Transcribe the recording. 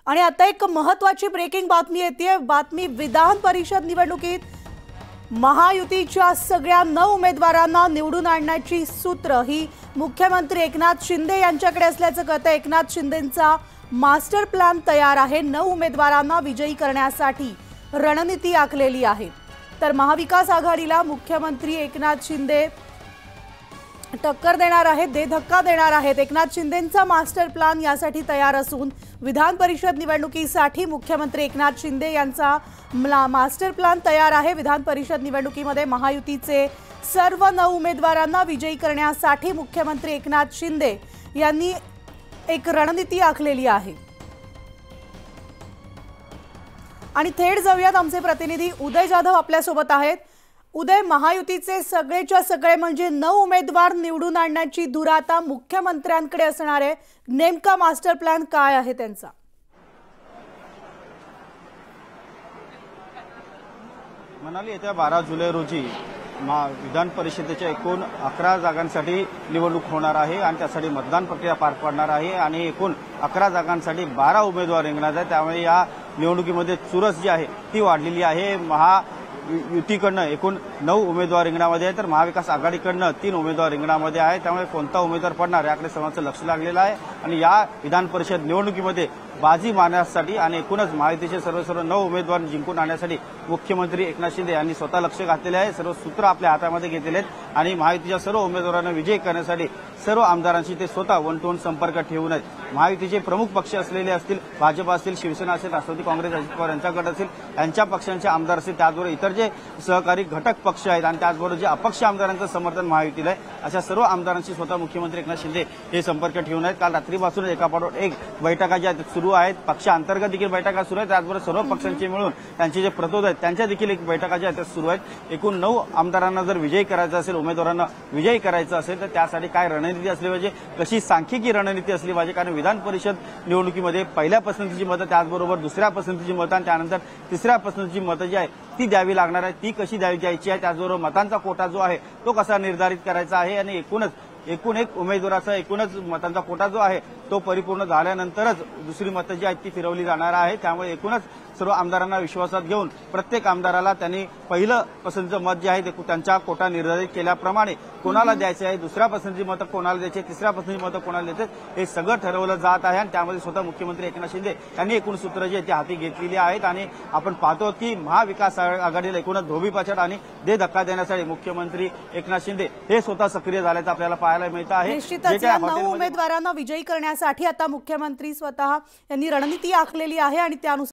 आणि आता एक महत्त्वाची ब्रेकिंग बातमी येते। बातमी विधान परिषद निवडणुकीत महायुतीच्या सगळ्या 9 उमेदवारांना निवडून आणण्याची सूत्र ही मुख्यमंत्री एकनाथ शिंदे यांच्याकडे असल्याचं कळतं। एकनाथ शिंदेंचा मास्टर प्लॅन तयार आहे। 9 उमेदवारांना विजयी करण्यासाठी रणनीती आखलेली आहे। तर महाविकास आघाडीला मुख्यमंत्री एकनाथ शिंदे टक्कर देणार आहेत, दे धक्का देणार आहेत। एकनाथ शिंदेंचा मास्टर प्लॅन यासाठी तयार असून विधान परिषद निवडणुकीसाठी मुख्यमंत्री एकनाथ शिंदे यांचा मास्टर प्लॅन तयार आहे। विधान परिषद निवडणुकीमध्ये महायुतीचे सर्व 9 उमेदवारांना विजयी करण्यासाठी मुख्यमंत्री एकनाथ शिंदे यांनी एक रणनीती आखलेली आहे। आणि थेट जाऊयात, आमचे प्रतिनिधी उदय जाधव आपल्या सोबत आहेत। उदय, महायुतीचे सगळेच्या सगळे म्हणजे 9 उमेदवार निवडून आणण्याची धुरा आता मुख्यमंत्र्यांकडे असणार आहे। नेमका मास्टर प्लॅन काय आहे त्यांचा? म्हणाली येत्या 12 जुलै रोजी विधान परिषदेच्या एकूण 11 जागांसाठी निवडणूक होणार आहे आणि त्यासाठी मतदान प्रक्रिया पार पडणार आहे आणि एकूण 11 जागांसाठी 12 उमेदवार रिंगणात आहेत। त्यामुळे या निवडणुकीमध्ये चुरस जी आहे ती वाढलेली आहे। युतीकडनं एकूण 9 उमेदवार रिंगणामध्ये आहे, तर महाविकास आघाडीकडनं 3 उमेदवार रिंगणामध्ये आहे। त्यामुळे कोणता उमेदवार पडणार याकडे सर्वांचं लक्ष लागलेलं आहे आणि या विधान परिषद निवडणुकीमध्ये बाजी मारण्यासाठी आणि एकूणच महायुतीचे सर्व 9 उमेदवार जिंकून आणण्यासाठी मुख्यमंत्री एकनाथ शिंदे यांनी स्वतः लक्ष घातलेले आहे। सर्व सूत्र आपल्या हातामध्ये घेतलेले आहेत आणि महायुतीच्या सर्व उमेदवारांना विजयी करण्यासाठी सर्व आमदारांशी ते स्वतः वन टू वन संपर्क ठेवून आहेत। महायुतीचे प्रमुख पक्ष असलेले असतील, भाजप असतील, शिवसेना असेल, राष्ट्रवादी काँग्रेस, अजित पवार यांचा गट असेल, यांच्या पक्षांचे आमदार असतील, त्याचबरोबर इतर जे सहकारी घटक पक्ष आहेत आणि त्याचबरोबर जे अपक्ष आमदारांचं समर्थन महायुतीला आहे, अशा सर्व आमदारांशी स्वतः मुख्यमंत्री एकनाथ शिंदे हे संपर्क ठेवून आहेत। काल रात्रीपासून एकापाठोपाठ एक बैठका ज्या सुरू आहेत, पक्षांतर्गत देखील बैठका सुरू आहेत, त्याचबरोबर सर्व पक्षांचे मिळून त्यांचे जे प्रतोद आहेत त्यांच्या देखील एक बैठका ज्या आहेत सुरू आहेत। एकूण 9 आमदारांना जर विजयी करायचं असेल, उमेदवारांना विजयी करायचं असेल, तर त्यासाठी काय रणनीती असली पाहिजे, कशी सांख्यिकी रणनीती असली पाहिजे। कारण विधान परिषद निवडणुकीमध्ये पहिल्या पसंतीची मतं, त्याचबरोबर दुसऱ्या पसंतीची मतं आणि त्यानंतर तिसऱ्या पसंतीची मतं जी आहे ती द्यावी लागणार आहे, ती कशी द्यायची आहे, त्याचबरोबर मतांचा कोटा जो आहे तो कसा निर्धारित करायचा आहे आणि एकूण एक उमेदवाराचा एकूणच मतांचा कोटा जो आहे तो परिपूर्ण झाल्यानंतरच दुसरी मतं जी आहेत ती फिरवली जाणार आहे। त्यामुळे एकूणच सर्व आमदारांना विश्वासात घेऊन प्रत्येक आमदाराला त्यांनी पहिलं पसंतीचं मत जे आहे ते त्यांच्या कोटा निर्धारित केल्याप्रमाणे कोणाला द्यायचे आहे, दुसऱ्या पसंतीची मतं कोणाला द्यायची, तिसऱ्या पसंतीची मतं कोणाला द्यायचे, हे सगळं ठरवलं जात आहे आणि त्यामध्ये स्वतः मुख्यमंत्री एकनाथ शिंदे यांनी एकूण सूत्र जी आहेत ती हाती घेतलेली आहेत। आणि आपण पाहतो की महाविकास आघाडीला एकूणच धोबीपछाड आणि दे धक्का देण्यासाठी मुख्यमंत्री एकनाथ शिंदे हे स्वतः सक्रिय झाल्याचं आपल्याला पाहायला मिळतं आहे। निश्चितच 9 उमेदवारांना विजयी करण्यासाठी आता मुख्यमंत्री स्वतः यांनी रणनीती आखलेली आहे आणि त्यानुसार